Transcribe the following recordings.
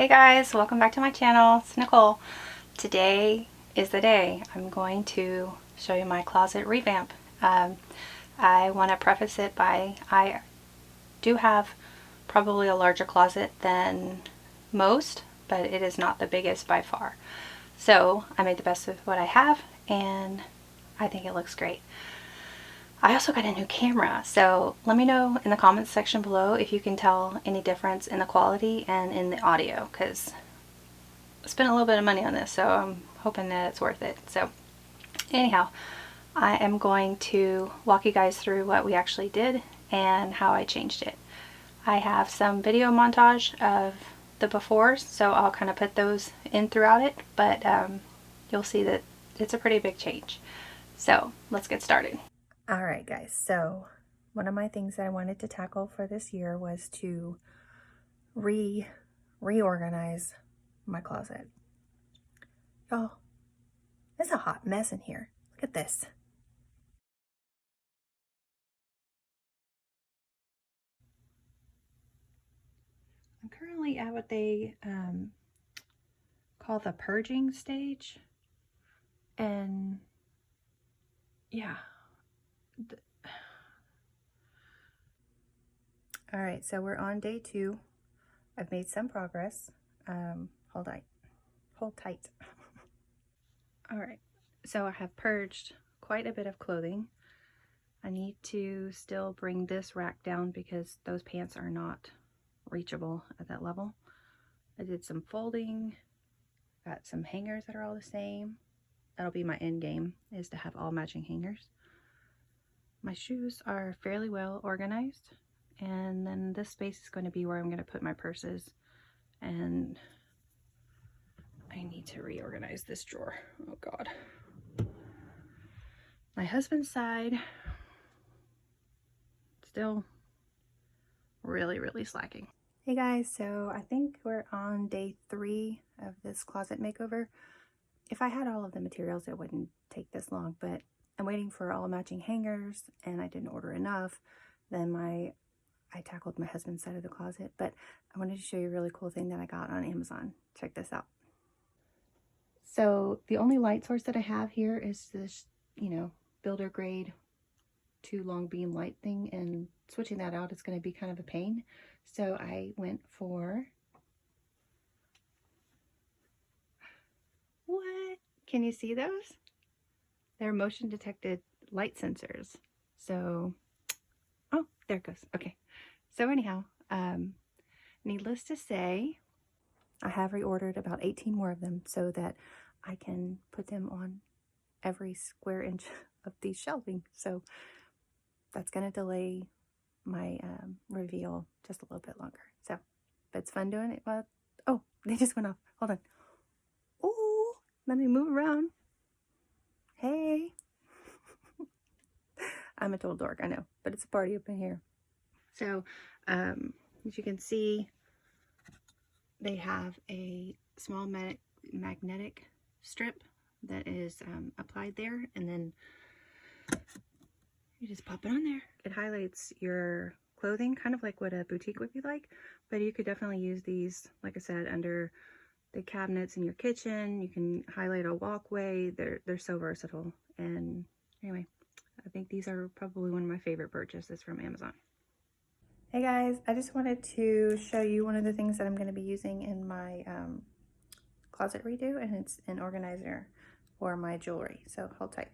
Hey guys, welcome back to my channel. It's Nicole. Today is the day I'm going to show you my closet revamp. I want to preface it by I do have probably a larger closet than most, but it is not the biggest by far. So I made the best of what I have and I think it looks great. I also got a new camera, so let me know in the comments section below if you can tell any difference in the quality and in the audio, because I spent a little bit of money on this, so I'm hoping that it's worth it. So anyhow, I am going to walk you guys through what we actually did and how I changed it. I have some video montage of the befores, so I'll kind of put those in throughout it, but you'll see that it's a pretty big change. So let's get started. All right, guys, so one of my things that I wanted to tackle for this year was to reorganize my closet. Y'all, it's a hot mess in here. Look at this. I'm currently at what they call the purging stage. And yeah. All right, so we're on day 2. I've made some progress. Hold tight. All right, so I have purged quite a bit of clothing. I need to still bring this rack down because those pants are not reachable at that level. I did some folding, got some hangers that are all the same. That'll be my end game, is to have all matching hangers. My shoes are fairly well organized, and then this space is going to be where I'm going to put my purses, and I need to reorganize this drawer. Oh god. My husband's side, still really slacking. Hey guys, so I think we're on day 3 of this closet makeover. If I had all of the materials, it wouldn't take this long, but I'm waiting for all matching hangers and I didn't order enough. Then I tackled my husband's side of the closet, but I wanted to show you a really cool thing that I got on Amazon. Check this out. So the only light source that I have here is this, builder grade 2 long beam light thing, and switching that out is going to be kind of a pain. So I went for, what? Can you see those? They're motion detected light sensors. So, oh, there it goes. Okay. So anyhow, needless to say, I have reordered about 18 more of them so that I can put them on every square inch of the shelving. So that's going to delay my reveal just a little bit longer. So, but it's fun doing it. Well, oh, they just went off. Hold on. Oh, let me move around. Hey. I'm a total dork, I know, but it's a party up in here. So, as you can see, they have a small magnetic strip that is applied there, and then you just pop it on there. It highlights your clothing, kind of like what a boutique would be like, but you could definitely use these, like I said, under the cabinets in your kitchen. You can highlight a walkway. They're so versatile. And anyway, I think these are probably one of my favorite purchases from Amazon. Hey guys, I just wanted to show you one of the things that I'm going to be using in my closet redo, and it's an organizer for my jewelry. So hold tight.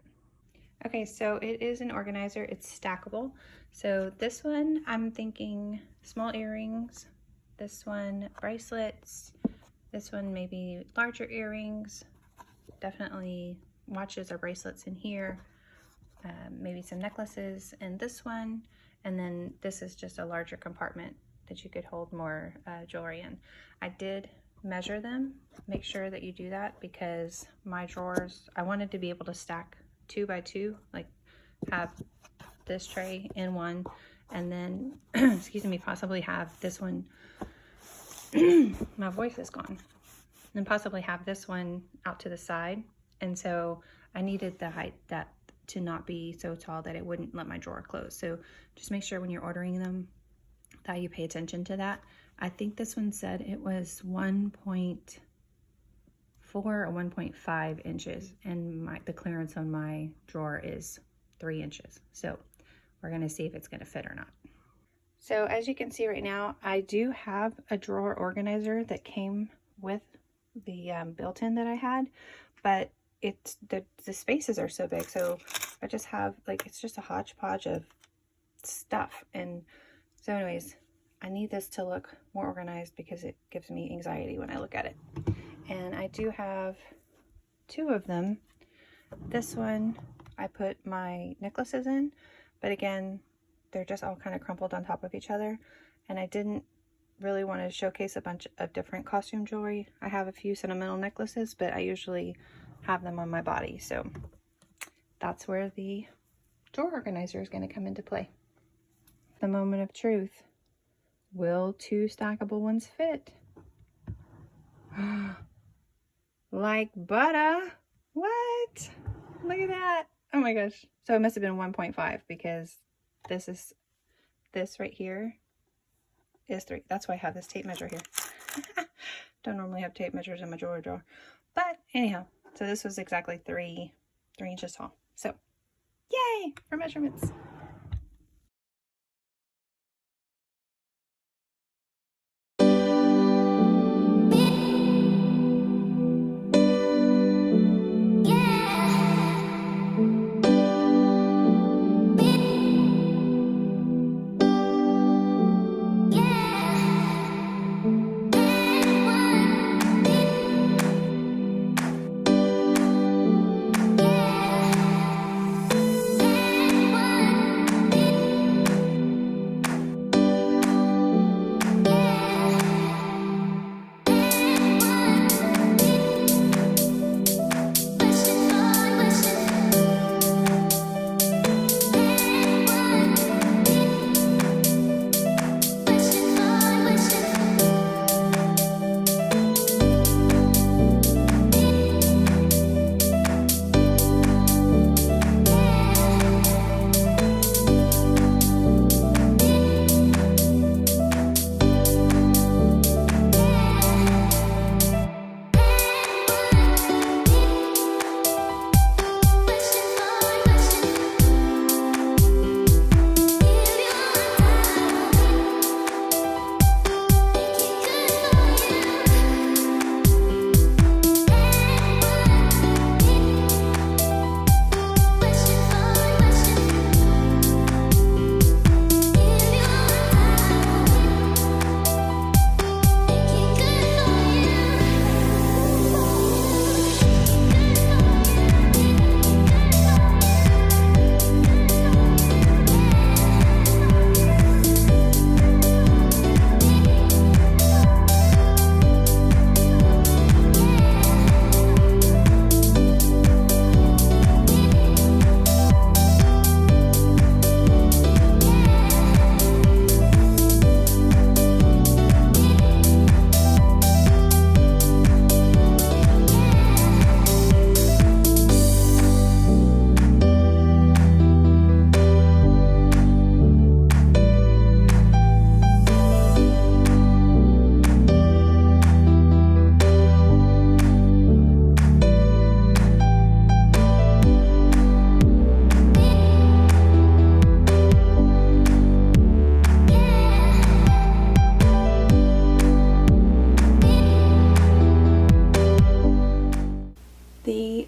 Okay, so it is an organizer. It's stackable. So this one, I'm thinking small earrings. This one, bracelets. This one, maybe larger earrings. Definitely watches or bracelets in here. Maybe some necklaces in this one. And then this is just a larger compartment that you could hold more jewelry in. I did measure them. Make sure that you do that, because my drawers, I wanted to be able to stack 2 by 2, like have this tray in one, and then excuse me, possibly have this one my voice is gone, and possibly have this one out to the side. And so I needed the height that to not be so tall that it wouldn't let my drawer close. So just make sure when you're ordering them that you pay attention to that. I think this one said it was 1.4 or 1.5 inches, and the clearance on my drawer is 3 inches. So we're gonna see if it's gonna fit or not. So as you can see right now, I do have a drawer organizer that came with the built-in that I had, but the spaces are so big, so I just have like, it's just a hodgepodge of stuff. And so anyways, I need this to look more organized because it gives me anxiety when I look at it. And I do have 2 of them. This one I put my necklaces in, but again, they're just all kind of crumpled on top of each other, and I didn't really want to showcase a bunch of different costume jewelry. I have a few sentimental necklaces, but I usually have them on my body, so that's where the drawer organizer is going to come into play. The moment of truth. Will 2 stackable ones fit? Like butter. What? Look at that. Oh my gosh. So it must have been 1.5 because this right here is 3. That's why I have this tape measure here. Don't normally have tape measures in my drawer. But anyhow, so this was exactly 3 inches tall. So yay for measurements.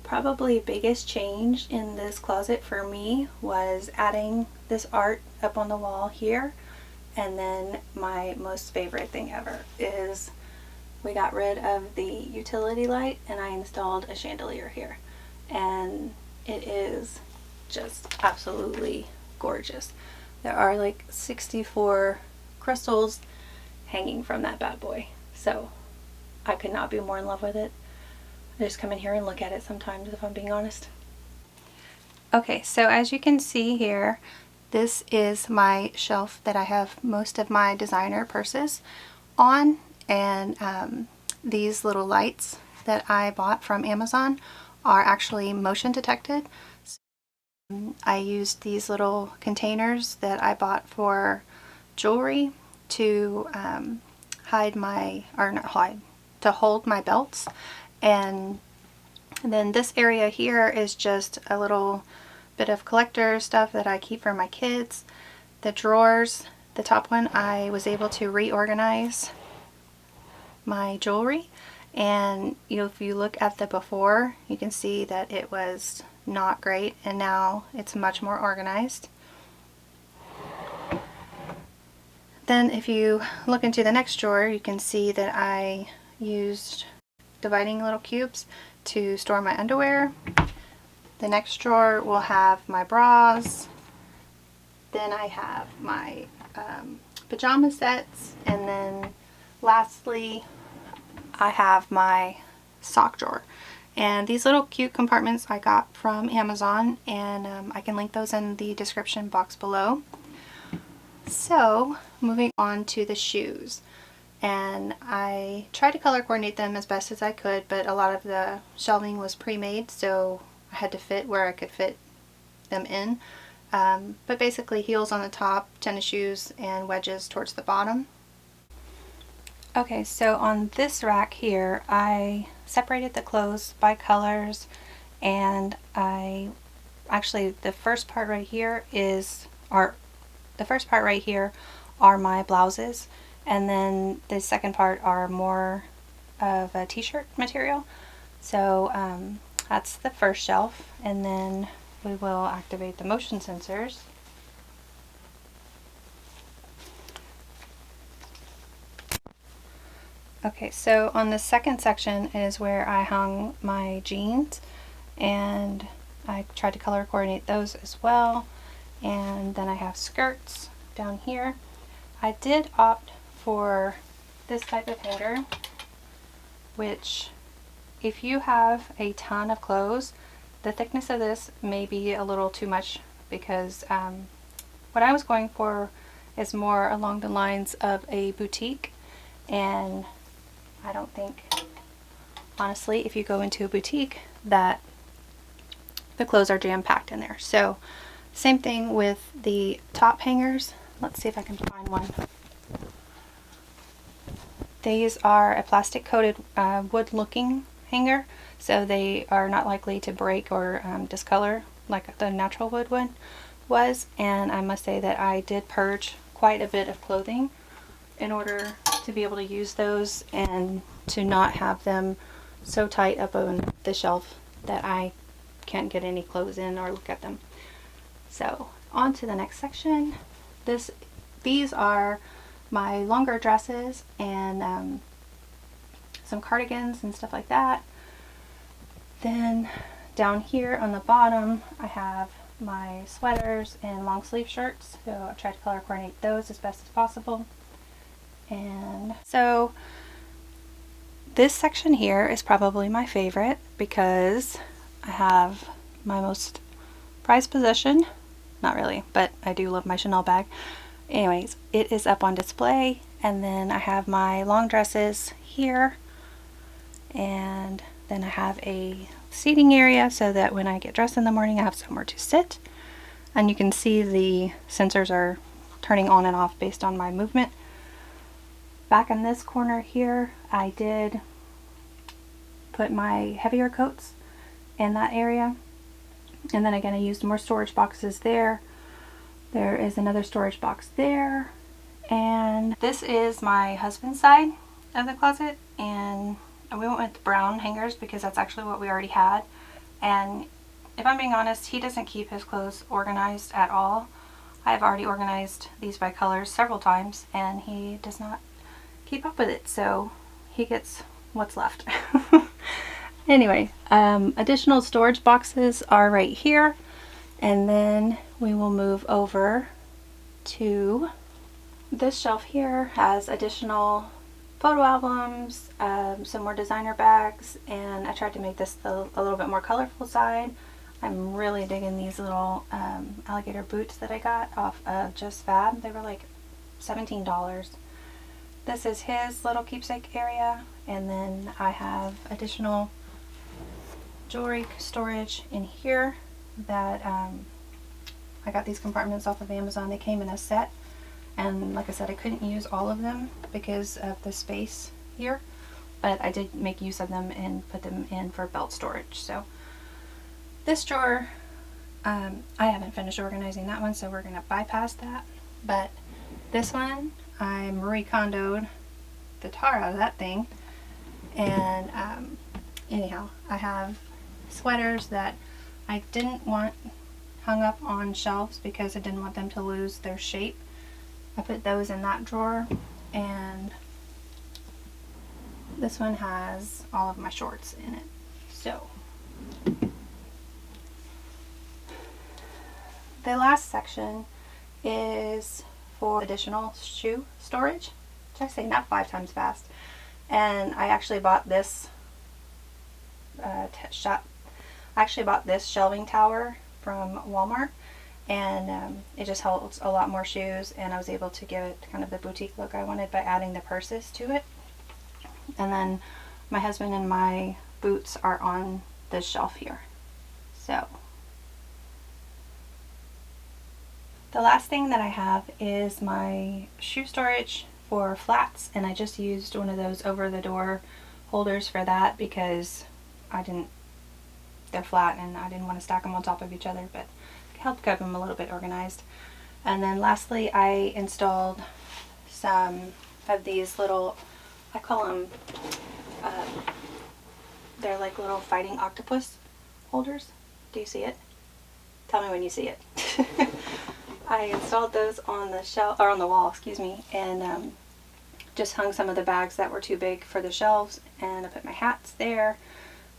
Probably biggest change in this closet for me was adding this art up on the wall here. And then my most favorite thing ever is we got rid of the utility light and I installed a chandelier here, and it is just absolutely gorgeous. There are like 64 crystals hanging from that bad boy, so I could not be more in love with it. I just come in here and look at it sometimes, if I'm being honest. Okay, so as you can see here, this is my shelf that I have most of my designer purses on, and these little lights that I bought from Amazon are actually motion detected. I used these little containers that I bought for jewelry to hide my, or not hide, to hold my belts. And then this area here is just a little bit of collector stuff that I keep for my kids. The drawers, the top one, I was able to reorganize my jewelry, and if you look at the before, you can see that it was not great, and now it's much more organized. Then if you look into the next drawer, you can see that I used dividing little cubes to store my underwear. The next drawer will have my bras. Then I have my pajama sets, and then lastly I have my sock drawer. And these little cute compartments I got from Amazon, and I can link those in the description box below. So moving on to the shoes, and I tried to color coordinate them as best as I could, but a lot of the shelving was pre-made, so I had to fit where I could fit them in. But basically heels on the top, tennis shoes, and wedges towards the bottom. Okay, so on this rack here, I separated the clothes by colors, and the first part right here are my blouses, and then the second part are more of a t-shirt material. So that's the first shelf, and then we will activate the motion sensors. Okay, so on the second section is where I hung my jeans, and I tried to color coordinate those as well. And then I have skirts down here. I did opt for this type of hanger, which if you have a ton of clothes, the thickness of this may be a little too much, because what I was going for is more along the lines of a boutique, and I don't think, honestly, if you go into a boutique, that the clothes are jam-packed in there. So same thing with the top hangers. Let's see if I can find one. These are a plastic coated wood looking hanger, so they are not likely to break or discolor like the natural wood one was. And I must say that I did purge quite a bit of clothing in order to be able to use those and to not have them so tight up on the shelf that I can't get any clothes in or look at them. So on to the next section. These are my longer dresses and some cardigans and stuff like that. Then down here on the bottom I have my sweaters and long sleeve shirts, so I tried to color coordinate those as best as possible. And so this section here is probably my favorite, because I have my most prized possession, not really, but I do love my Chanel bag. Anyways, it is up on display, and then I have my long dresses here, and then I have a seating area so that when I get dressed in the morning I have somewhere to sit. And you can see the sensors are turning on and off based on my movement. Back in this corner here, I did put my heavier coats in that area, and then again I used more storage boxes there. There is another storage box there, and this is my husband's side of the closet, and we went with brown hangers because that's actually what we already had. And if I'm being honest, he doesn't keep his clothes organized at all. I've already organized these by colors several times, and he does not keep up with it, so he gets what's left. Anyway, additional storage boxes are right here, and then we will move over to this shelf here. Has additional photo albums, some more designer bags, and I tried to make this a little bit more colorful side. I'm really digging these little alligator boots that I got off of Just Fab. They were like $17. This is his little keepsake area, and then I have additional jewelry storage in here that I got these compartments off of Amazon. They came in a set, And like I said, I couldn't use all of them because of the space here, but I did make use of them and put them in for belt storage. So this drawer, I haven't finished organizing that one, so we're going to bypass that. But this one, I Marie Kondo'd the tar out of that thing. And anyhow, I have sweaters that I didn't want hung up on shelves because I didn't want them to lose their shape. I put those in that drawer, and this one has all of my shorts in it. So the last section is for additional shoe storage. Try saying that 5 times fast. And I actually bought this shelving tower from Walmart, and it just holds a lot more shoes, and I was able to give it kind of the boutique look I wanted by adding the purses to it. And then my husband and my boots are on this shelf here. So the last thing that I have is my shoe storage for flats, and I just used one of those over the door holders for that because they're flat and I didn't want to stack them on top of each other, but it helped keep them a little bit organized. And then lastly, I installed some of these little, I call them, they're like little fighting octopus holders. Do you see it? Tell me when you see it. I installed those on the shelf, or on the wall, excuse me, and just hung some of the bags that were too big for the shelves, and I put my hats there,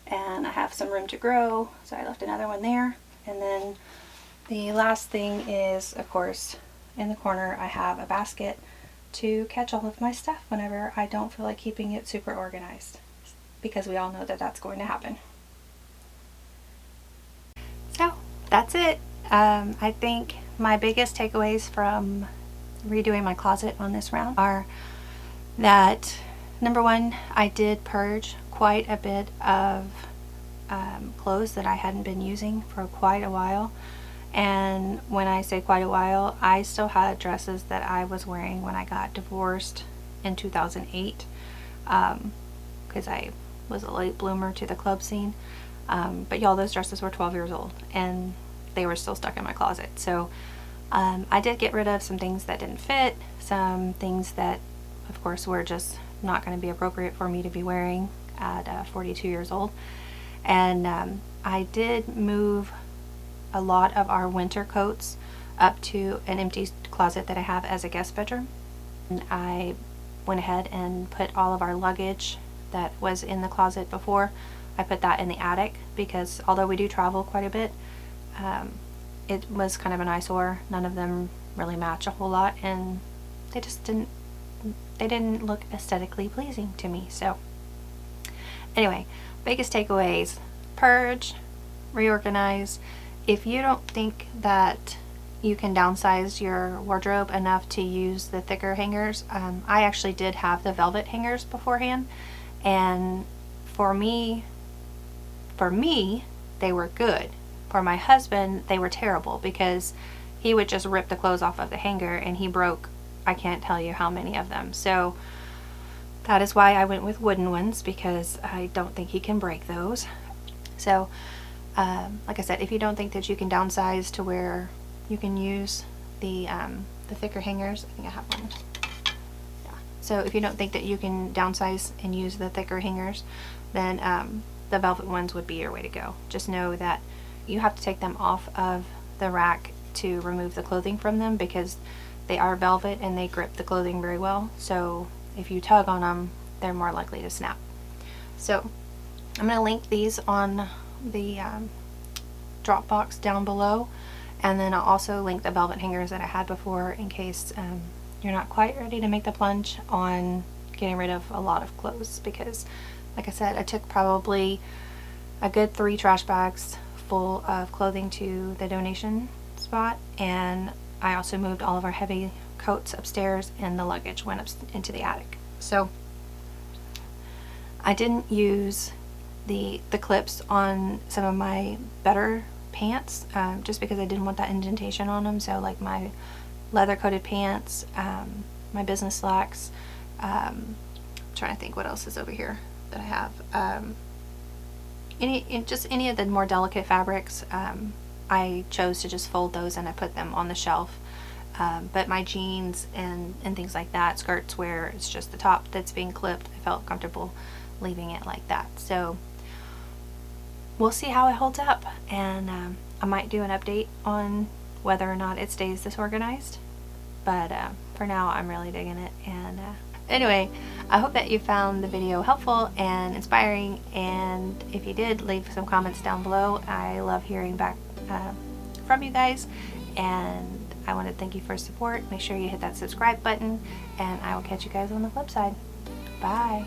and I have some room to grow, so I left another one there. And then the last thing is, of course, in the corner I have a basket to catch all of my stuff whenever I don't feel like keeping it super organized, because we all know that that's going to happen. So that's it. I think my biggest takeaways from redoing my closet on this round are that, number one, I did purge quite a bit of clothes that I hadn't been using for quite a while. And when I say quite a while, I still had dresses that I was wearing when I got divorced in 2008, because I was a late bloomer to the club scene. But y'all, those dresses were 12 years old and they were still stuck in my closet. So I did get rid of some things that didn't fit, some things that of course were just not going to be appropriate for me to be wearing at 42 years old. And I did move a lot of our winter coats up to an empty closet that I have as a guest bedroom. And I went ahead and put all of our luggage that was in the closet before, I put that in the attic, because although we do travel quite a bit, it was kind of an eyesore. None of them really match a whole lot, and they just didn't look aesthetically pleasing to me. So anyway, biggest takeaways: purge, reorganize. If you don't think that you can downsize your wardrobe enough to use the thicker hangers, I actually did have the velvet hangers beforehand, and for me they were good. For my husband, they were terrible, because he would just rip the clothes off of the hanger, and he broke, I can't tell you how many of them. So that is why I went with wooden ones, because I don't think he can break those. So like I said, if you don't think that you can downsize to where you can use the thicker hangers, I think I have one. Yeah. So if you don't think that you can downsize and use the thicker hangers, then the velvet ones would be your way to go. Just know that you have to take them off of the rack to remove the clothing from them, because they are velvet and they grip the clothing very well. So if you tug on them, they're more likely to snap. So I'm going to link these on the drop box down below, and then I'll also link the velvet hangers that I had before, in case you're not quite ready to make the plunge on getting rid of a lot of clothes. Because like I said, I took probably a good 3 trash bags full of clothing to the donation spot, and I also moved all of our heavy coats upstairs, and the luggage went up into the attic. So I didn't use the clips on some of my better pants, just because I didn't want that indentation on them. So like my leather coated pants, my business slacks. I'm trying to think what else is over here that I have. Just any of the more delicate fabrics, I chose to just fold those and I put them on the shelf. But my jeans and things like that, skirts where it's just the top that's being clipped, I felt comfortable leaving it like that. So we'll see how it holds up, and I might do an update on whether or not it stays this organized. But for now, I'm really digging it. And anyway, I hope that you found the video helpful and inspiring, and if you did, leave some comments down below. I love hearing back from you guys, and I want to thank you for support. Make sure you hit that subscribe button, and I will catch you guys on the flip side. Bye.